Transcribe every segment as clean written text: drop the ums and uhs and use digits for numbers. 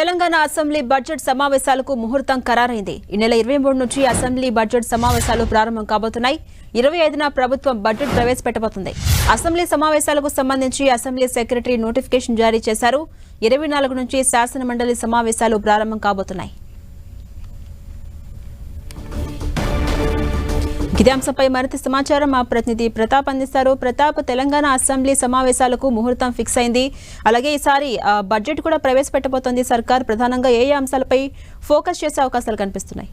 Telangana assembly budget సమావేశాలకు ముహూర్తం ఖరారైంది. ఈ నెల 23 నుంచి అసెంబ్లీ బడ్జెట్ సమావేశాలు ప్రారంభం కాబోతున్నాయి. 25న ప్రభుత్వం బడ్జెట్ ప్రవేశపెట్టబోతుంది. అసెంబ్లీ సమావేశాలకు సంబంధించి అసెంబ్లీ సెక్రటరీ నోటిఫికేషన్ జారీ చేశారు. 24 నుంచి శాసన మండలి సమావేశాలు ప్రారంభం కాబోతున్నాయి. ఇదే అంశంపై మరింత సమాచారం మా ప్రతినిధి ప్రతాప్ అందిస్తారు. ప్రతాప్, తెలంగాణ అసెంబ్లీ సమావేశాలకు ముహూర్తం ఫిక్స్ అయింది. అలాగే ఈసారి బడ్జెట్ కూడా ప్రవేశపెట్టబోతోంది సర్కార్. ప్రధానంగా ఏ అంశాలపై ఫోకస్ చేసే అవకాశాలు కనిపిస్తున్నాయి?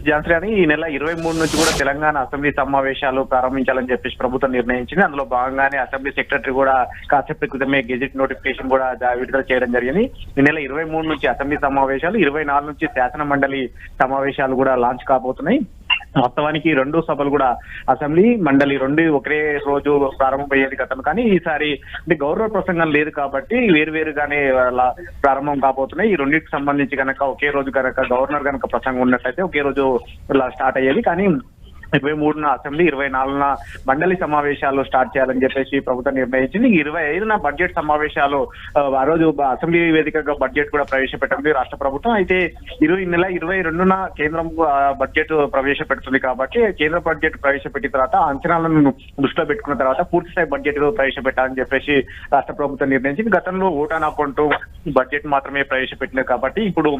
జాన్సీ, ఈ నెల 23 నుంచి కూడా తెలంగాణ అసెంబ్లీ సమావేశాలు ప్రారంభించాలని చెప్పేసి ప్రభుత్వం నిర్ణయించింది. అందులో భాగంగానే అసెంబ్లీ సెక్రటరీ కూడా కాసేపటి క్రితమే గెజెట్ నోటిఫికేషన్ కూడా విడుదల చేయడం జరిగింది. ఈ నెల 23 నుంచి అసెంబ్లీ సమావేశాలు, 24 నుంచి శాసన మండలి సమావేశాలు కూడా లాంచ్ కాబోతున్నాయి. వాస్తవానికి రెండు సభలు కూడా అసెంబ్లీ మండలి రెండు ఒకే రోజు ప్రారంభమయ్యేది గతంలో, కానీ ఈసారి అంటే గవర్నర్ ప్రసంగం లేదు కాబట్టి వేరువేరుగానే ప్రారంభం కాబోతున్నాయి. ఈ రెండింటికి సంబంధించి కనుక ఒకే రోజు కనుక గవర్నర్ కనుక ప్రసంగం ఉన్నట్లయితే ఒకే రోజు స్టార్ట్ అయ్యేది. కానీ 23న అసెంబ్లీ, 24న మండలి సమావేశాలు స్టార్ట్ చేయాలని చెప్పేసి ప్రభుత్వం నిర్ణయించింది. 25న బడ్జెట్ సమావేశాలు, ఆ రోజు అసెంబ్లీ వేదికగా బడ్జెట్ కూడా ప్రవేశపెట్టింది రాష్ట్ర ప్రభుత్వం. అయితే ఈ నెల 22న కేంద్రం బడ్జెట్ ప్రవేశపెడుతుంది కాబట్టి కేంద్ర బడ్జెట్ ప్రవేశపెట్టిన తర్వాత అంచనాలను దృష్టిలో పెట్టుకున్న తర్వాత పూర్తిస్థాయి బడ్జెట్ ప్రవేశపెట్టాలని చెప్పేసి రాష్ట్ర ప్రభుత్వం నిర్ణయించింది. గతంలో ఓటాన్ అకౌంట్ బడ్జెట్ మాత్రమే ప్రవేశపెట్టింది కాబట్టి ఇప్పుడు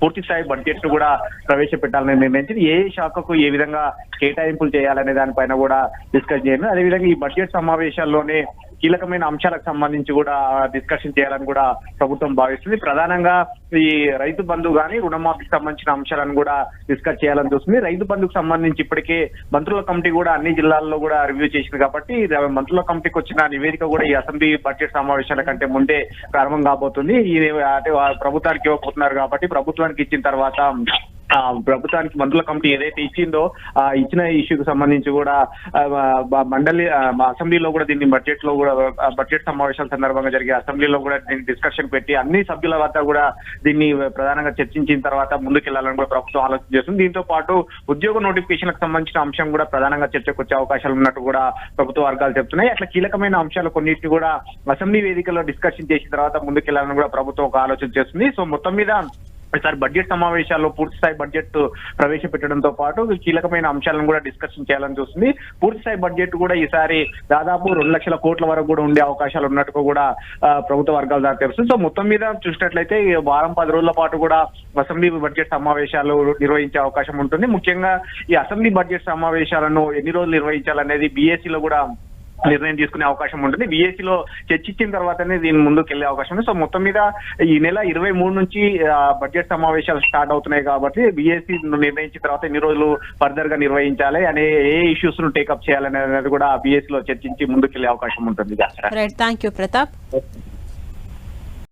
పూర్తి స్థాయి బడ్జెట్ ను కూడా ప్రవేశపెట్టాలని నిర్ణయించింది. ఏ శాఖకు ఏ విధంగా కేటాయింపులు చేయాలనే దానిపైన కూడా డిస్కస్ చేయాలి. అదేవిధంగా ఈ బడ్జెట్ సమావేశాల్లోనే కీలకమైన అంశాలకు సంబంధించి కూడా డిస్కషన్ చేయాలని కూడా ప్రభుత్వం భావిస్తుంది. ప్రధానంగా ఈ రైతు బంధు కానీ రుణమాఫీకి సంబంధించిన అంశాలను కూడా డిస్కస్ చేయాలని చూస్తుంది. రైతు బంధుకు సంబంధించి ఇప్పటికే మంత్రుల కమిటీ కూడా అన్ని జిల్లాల్లో కూడా రివ్యూ చేసింది కాబట్టి మంత్రుల కమిటీకి వచ్చిన నివేదిక కూడా ఈ అసెంబ్లీ బడ్జెట్ సమావేశాల కంటే ముందే ప్రారంభం కాబోతుంది. అంటే ప్రభుత్వానికి ఇవ్వబోతున్నారు కాబట్టి ప్రభుత్వానికి ఇచ్చిన తర్వాత ప్రభుత్వానికి మంత్రుల కమిటీ ఏదైతే ఇచ్చిందో ఇచ్చిన ఇష్యూకి సంబంధించి కూడా మండలి అసెంబ్లీలో కూడా దీన్ని బడ్జెట్ సమావేశాల సందర్భంగా జరిగే అసెంబ్లీలో కూడా దీన్ని డిస్కషన్ పెట్టి అన్ని సభ్యుల వద్ద కూడా దీన్ని ప్రధానంగా చర్చించిన తర్వాత ముందుకెళ్లాలని కూడా ప్రభుత్వం ఆలోచన చేస్తుంది. దీంతో పాటు ఉద్యోగ నోటిఫికేషన్లకు సంబంధించిన అంశం కూడా ప్రధానంగా చర్చకు వచ్చే అవకాశాలు ఉన్నట్టు కూడా ప్రభుత్వ వర్గాలు చెప్తున్నాయి. అట్లా కీలకమైన అంశాలు కొన్నిటిని కూడా అసెంబ్లీ వేదికలో డిస్కషన్ చేసిన తర్వాత ముందుకెళ్లాలని కూడా ప్రభుత్వం ఒక ఆలోచన చేస్తుంది. సో మొత్తం మీద ఈసారి బడ్జెట్ సమావేశాల్లో పూర్తి స్థాయి బడ్జెట్ ప్రవేశపెట్టడంతో పాటు కీలకమైన అంశాలను కూడా డిస్కషన్ చేయాలని చూస్తుంది. పూర్తి స్థాయి బడ్జెట్ కూడా ఈసారి దాదాపు 2 లక్షల కోట్ల వరకు కూడా ఉండే అవకాశాలు ఉన్నట్టుగా కూడా ప్రభుత్వ వర్గాల ద్వారా తెలుస్తుంది. సో మొత్తం మీద చూసినట్లయితే వారం 10 రోజుల పాటు కూడా అసెంబ్లీ బడ్జెట్ సమావేశాలు నిర్వహించే అవకాశం ఉంటుంది. ముఖ్యంగా ఈ అసెంబ్లీ బడ్జెట్ సమావేశాలను ఎన్ని రోజులు నిర్వహించాలనేది బీఏసీలో కూడా నిర్ణయం తీసుకునే అవకాశం ఉంటుంది. బీఏసీలో చర్చించిన తర్వాతనే దీని ముందుకు వెళ్లే అవకాశం ఉంది. సో మొత్తం మీద ఈ నెల 23 నుంచి బడ్జెట్ సమావేశాలు స్టార్ట్ అవుతున్నాయి కాబట్టి బీఏసీ నిర్ణయించిన తర్వాత ఎన్ని రోజులు ఫర్దర్ గా నిర్వహించాలి అనే ఏ ఇష్యూస్ ను టేకప్ చేయాలనేది కూడా బీఏసీలో చర్చించి ముందుకు వెళ్లే అవకాశం ఉంటుంది. థాంక్యూ ప్రతాప్.